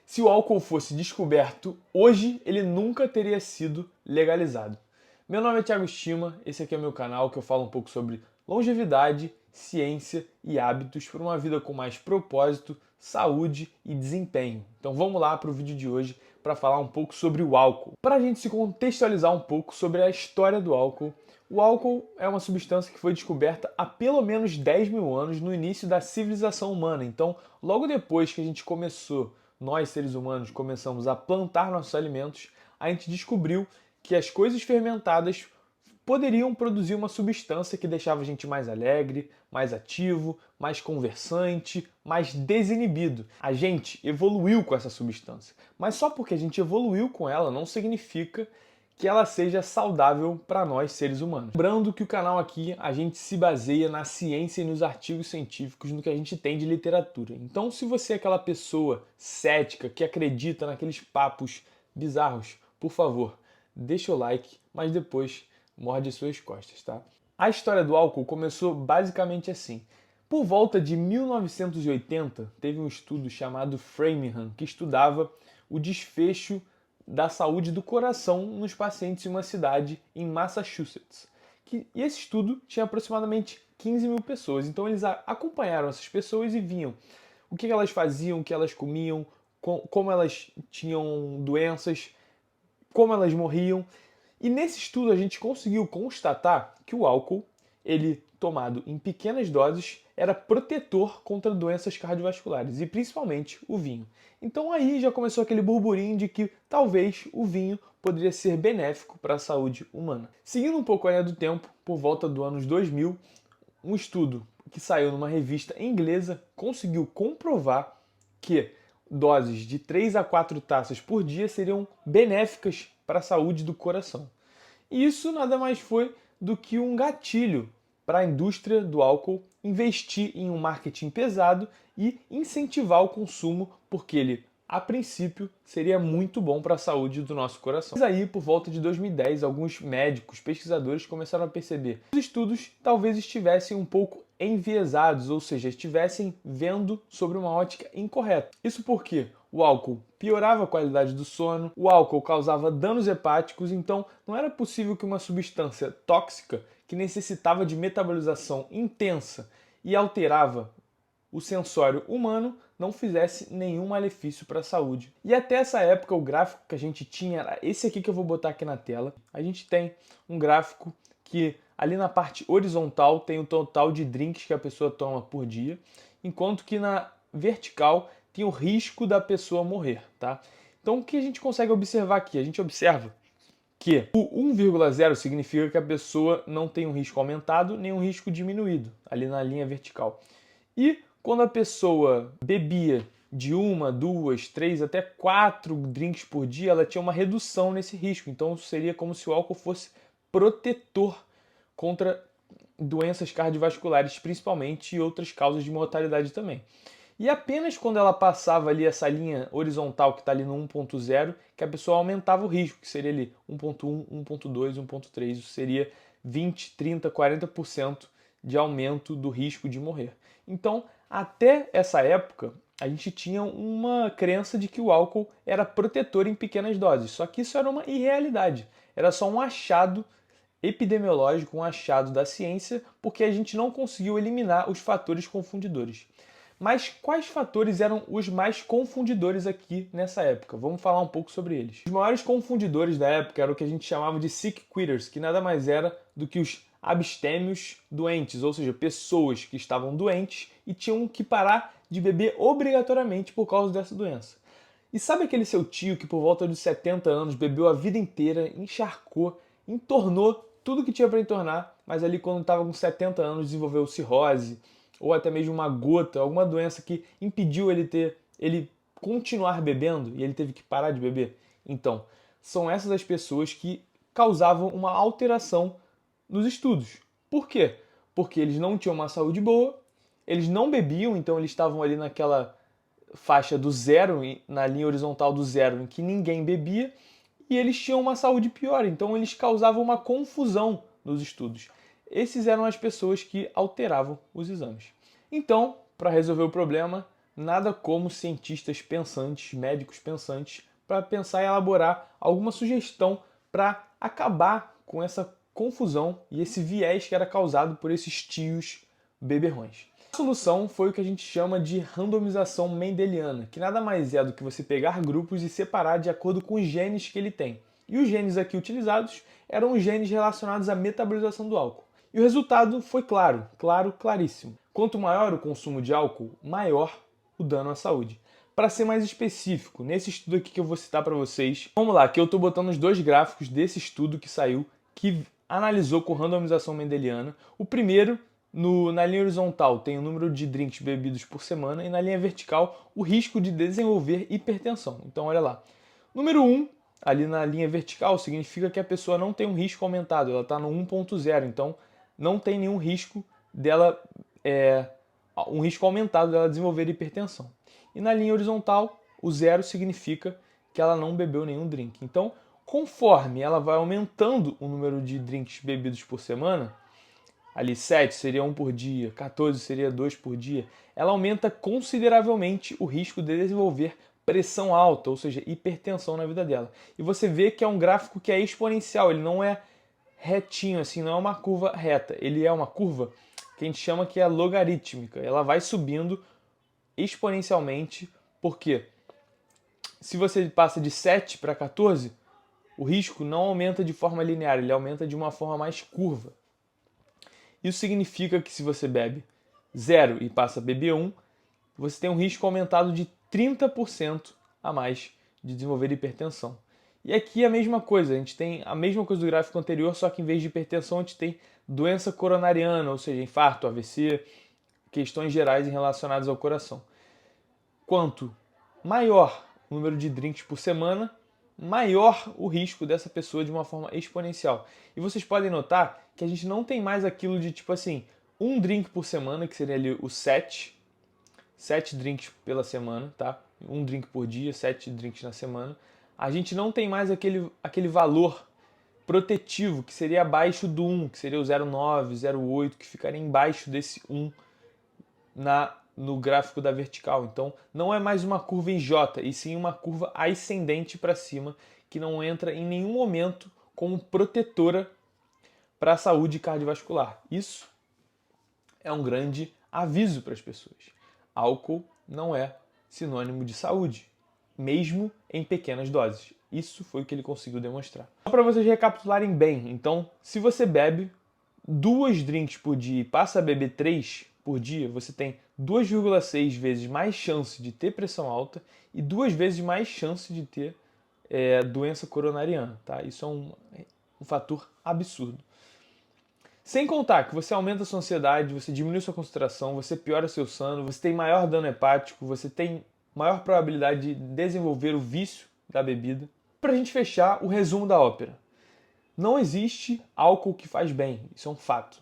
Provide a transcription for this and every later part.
Se o álcool fosse descoberto hoje, ele nunca teria sido legalizado. Meu nome é Thiago Estima, esse aqui é meu canal que eu falo um pouco sobre longevidade, ciência e hábitos para uma vida com mais propósito, saúde e desempenho. Então vamos lá para o vídeo de hoje para falar um pouco sobre o álcool. Para a gente se contextualizar um pouco sobre a história do álcool, o álcool é uma substância que foi descoberta há pelo menos 10 mil anos no início da civilização humana. Então, logo depois que a gente começou, nós seres humanos começamos a plantar nossos alimentos, a gente descobriu que as coisas fermentadas poderiam produzir uma substância que deixava a gente mais alegre, mais ativo, mais conversante, mais desinibido. A gente evoluiu com essa substância, mas só porque a gente evoluiu com ela não significa que ela seja saudável para nós seres humanos. Lembrando que o canal aqui a gente se baseia na ciência e nos artigos científicos, no que a gente tem de literatura. Então, se você é aquela pessoa cética que acredita naqueles papos bizarros, por favor, deixa o like, mas depois morde suas costas, tá? A história do álcool começou basicamente assim. Por volta de 1980, teve um estudo chamado Framingham, que estudava o desfecho da saúde do coração nos pacientes em uma cidade em Massachusetts. E esse estudo tinha aproximadamente 15 mil pessoas. Então eles acompanharam essas pessoas e viam o que elas faziam, o que elas comiam, como elas tinham doenças, como elas morriam. E nesse estudo a gente conseguiu constatar que o álcool, ele tomado em pequenas doses, era protetor contra doenças cardiovasculares, e principalmente o vinho. Então aí já começou aquele burburinho de que talvez o vinho poderia ser benéfico para a saúde humana. Seguindo um pouco a linha do tempo, por volta dos anos 2000, um estudo que saiu numa revista inglesa conseguiu comprovar que doses de 3 a 4 taças por dia seriam benéficas para a saúde do coração. E isso nada mais foi do que um gatilho para a indústria do álcool investir em um marketing pesado e incentivar o consumo, porque ele, a princípio, seria muito bom para a saúde do nosso coração. Mas aí, por volta de 2010, alguns médicos, pesquisadores começaram a perceber que os estudos talvez estivessem um pouco enviesados, ou seja, estivessem vendo sobre uma ótica incorreta. Isso porque o álcool piorava a qualidade do sono, o álcool causava danos hepáticos, então não era possível que uma substância tóxica que necessitava de metabolização intensa e alterava o sensório humano não fizesse nenhum malefício para a saúde. E até essa época o gráfico que a gente tinha era esse aqui que eu vou botar aqui na tela. A gente tem um gráfico que ali na parte horizontal tem o total de drinks que a pessoa toma por dia, enquanto que na vertical tem o risco da pessoa morrer, tá? Então o que a gente consegue observar aqui? A gente observa que o 1,0 significa que a pessoa não tem um risco aumentado nem um risco diminuído, ali na linha vertical. E quando a pessoa bebia de 1, 2, 3 até 4 drinks por dia, ela tinha uma redução nesse risco. Então seria como se o álcool fosse protetor contra doenças cardiovasculares, principalmente, e outras causas de mortalidade também. E apenas quando ela passava ali essa linha horizontal que está ali no 1.0, que a pessoa aumentava o risco, que seria ali 1.1, 1.2, 1.3, isso seria 20, 30, 40% de aumento do risco de morrer. Então, até essa época, a gente tinha uma crença de que o álcool era protetor em pequenas doses, só que isso era uma irrealidade, era só um achado epidemiológico, um achado da ciência, porque a gente não conseguiu eliminar os fatores confundidores. Mas quais fatores eram os mais confundidores aqui nessa época? Vamos falar um pouco sobre eles. Os maiores confundidores da época eram o que a gente chamava de sick quitters, que nada mais era do que os abstêmios doentes, ou seja, pessoas que estavam doentes e tinham que parar de beber obrigatoriamente por causa dessa doença. E sabe aquele seu tio que por volta de 70 anos bebeu a vida inteira, encharcou, entornou tudo que tinha para entornar, mas ali quando estava com 70 anos desenvolveu cirrose, ou até mesmo uma gota, alguma doença que impediu ele continuar bebendo e ele teve que parar de beber? Então, são essas as pessoas que causavam uma alteração nos estudos. Por quê? Porque eles não tinham uma saúde boa, eles não bebiam, então eles estavam ali naquela faixa do zero, na linha horizontal do zero, em que ninguém bebia, e eles tinham uma saúde pior, então eles causavam uma confusão nos estudos. Esses eram as pessoas que alteravam os exames. Então, para resolver o problema, nada como cientistas pensantes, médicos pensantes, para pensar e elaborar alguma sugestão para acabar com essa confusão e esse viés que era causado por esses tios beberrões. A solução foi o que a gente chama de randomização mendeliana, que nada mais é do que você pegar grupos e separar de acordo com os genes que ele tem. E os genes aqui utilizados eram os genes relacionados à metabolização do álcool. E o resultado foi claríssimo. Quanto maior o consumo de álcool, maior o dano à saúde. Para ser mais específico, nesse estudo aqui que eu vou citar para vocês, vamos lá, que eu estou botando os dois gráficos desse estudo que saiu, que analisou com randomização mendeliana. O primeiro, na linha horizontal, tem o número de drinks bebidos por semana e na linha vertical, o risco de desenvolver hipertensão. Então, olha lá. Número 1, ali na linha vertical, significa que a pessoa não tem um risco aumentado, ela está no 1.0, então não tem nenhum risco dela, um risco aumentado dela desenvolver hipertensão. E na linha horizontal, o 0 significa que ela não bebeu nenhum drink. Então, conforme ela vai aumentando o número de drinks bebidos por semana, ali 7 seria 1 por dia, 14 seria 2 por dia, ela aumenta consideravelmente o risco de desenvolver pressão alta, ou seja, hipertensão na vida dela. E você vê que é um gráfico que é exponencial, ele não é retinho, assim, não é uma curva reta, ele é uma curva que a gente chama que é logarítmica, ela vai subindo exponencialmente, porque se você passa de 7 para 14, o risco não aumenta de forma linear, ele aumenta de uma forma mais curva. Isso significa que se você bebe 0 e passa a beber 1, você tem um risco aumentado de 30% a mais de desenvolver hipertensão. E aqui a mesma coisa, a gente tem a mesma coisa do gráfico anterior, só que em vez de hipertensão a gente tem doença coronariana, ou seja, infarto, AVC, questões gerais relacionadas ao coração. Quanto maior o número de drinks por semana, maior o risco dessa pessoa de uma forma exponencial. E vocês podem notar que a gente não tem mais aquilo de tipo assim, um drink por semana, que seria ali o 7 drinks pela semana, tá? Um drink por dia, 7 drinks na semana. A gente não tem mais aquele valor protetivo que seria abaixo do 1, que seria o 0,9, 0,8, que ficaria embaixo desse 1 no gráfico da vertical. Então, não é mais uma curva em J, e sim uma curva ascendente para cima, que não entra em nenhum momento como protetora para a saúde cardiovascular. Isso é um grande aviso para as pessoas. Álcool não é sinônimo de saúde, mesmo em pequenas doses. Isso foi o que ele conseguiu demonstrar. Só para vocês recapitularem bem, então, se você bebe 2 drinks por dia e passa a beber 3 por dia, você tem 2,6 vezes mais chance de ter pressão alta e 2 vezes mais chance de ter doença coronariana. Tá? Isso é um fator absurdo. Sem contar que você aumenta a sua ansiedade, você diminui sua concentração, você piora seu sono, você tem maior dano hepático, você tem maior probabilidade de desenvolver o vício da bebida. Para a gente fechar, o resumo da ópera. Não existe álcool que faz bem, isso é um fato.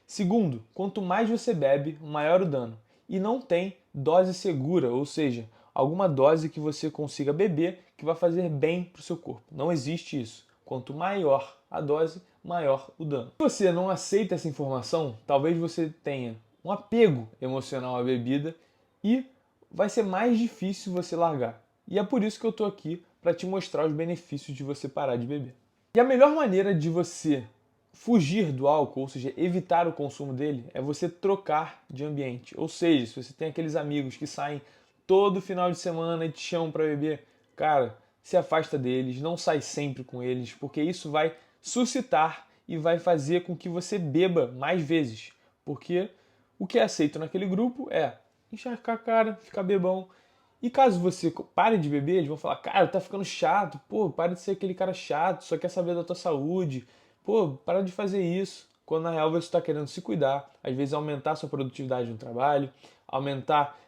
Segundo, quanto mais você bebe, maior o dano. E não tem dose segura, ou seja, alguma dose que você consiga beber que vai fazer bem para o seu corpo. Não existe isso. Quanto maior a dose, maior o dano. Se você não aceita essa informação, talvez você tenha um apego emocional à bebida e vai ser mais difícil você largar. E é por isso que eu estou aqui para te mostrar os benefícios de você parar de beber. E a melhor maneira de você fugir do álcool, ou seja, evitar o consumo dele, é você trocar de ambiente. Ou seja, se você tem aqueles amigos que saem todo final de semana e te chamam para beber, cara, se afasta deles, não sai sempre com eles, porque isso vai suscitar e vai fazer com que você beba mais vezes. Porque o que é aceito naquele grupo é encharcar a cara, ficar bebão. E caso você pare de beber, eles vão falar, cara, tá ficando chato, pô, para de ser aquele cara chato, só quer saber da tua saúde, pô, para de fazer isso. Quando na real você está querendo se cuidar, às vezes aumentar a sua produtividade no trabalho, aumentar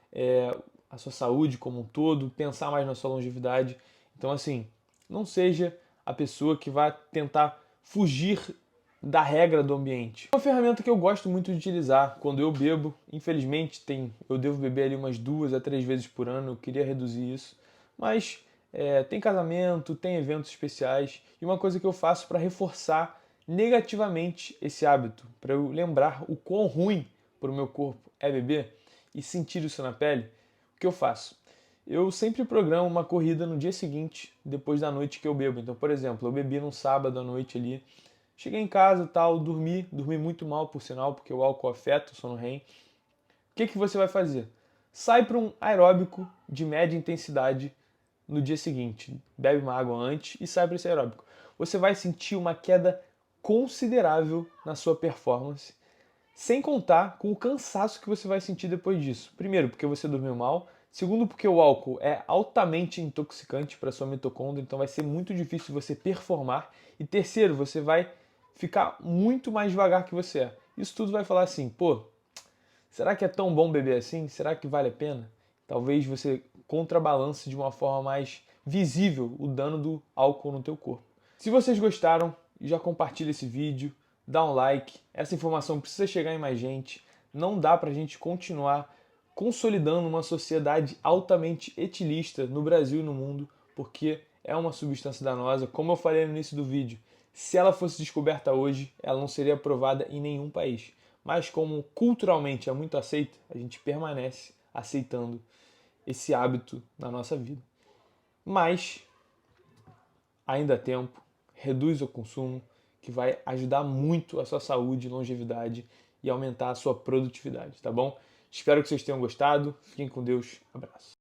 a sua saúde como um todo, pensar mais na sua longevidade. Então assim, não seja a pessoa que vai tentar fugir da regra do ambiente. Uma ferramenta que eu gosto muito de utilizar quando eu bebo, infelizmente eu devo beber ali umas 2 a 3 vezes por ano, eu queria reduzir isso, mas tem casamento, tem eventos especiais, e uma coisa que eu faço para reforçar negativamente esse hábito, para eu lembrar o quão ruim para o meu corpo é beber e sentir isso na pele, o que eu faço? Eu sempre programo uma corrida no dia seguinte, depois da noite que eu bebo. Então, por exemplo, eu bebi num sábado à noite ali, cheguei em casa, tal, dormi muito mal, por sinal, porque o álcool afeta o sono REM. O que que você vai fazer? Sai para um aeróbico de média intensidade no dia seguinte. Bebe uma água antes e sai para esse aeróbico. Você vai sentir uma queda considerável na sua performance, sem contar com o cansaço que você vai sentir depois disso. Primeiro, porque você dormiu mal. Segundo, porque o álcool é altamente intoxicante para sua mitocôndria, então vai ser muito difícil você performar. E terceiro, você vai ficar muito mais devagar que você é. Isso tudo vai falar assim, pô, será que é tão bom beber assim? Será que vale a pena? Talvez você contrabalance de uma forma mais visível o dano do álcool no teu corpo. Se vocês gostaram, já compartilha esse vídeo, dá um like. Essa informação precisa chegar em mais gente. Não dá pra gente continuar consolidando uma sociedade altamente etilista no Brasil e no mundo, porque é uma substância danosa. Como eu falei no início do vídeo, se ela fosse descoberta hoje, ela não seria aprovada em nenhum país. Mas como culturalmente é muito aceita, a gente permanece aceitando esse hábito na nossa vida. Mas ainda há tempo, reduz o consumo, que vai ajudar muito a sua saúde, longevidade e aumentar a sua produtividade, tá bom? Espero que vocês tenham gostado. Fiquem com Deus. Abraço.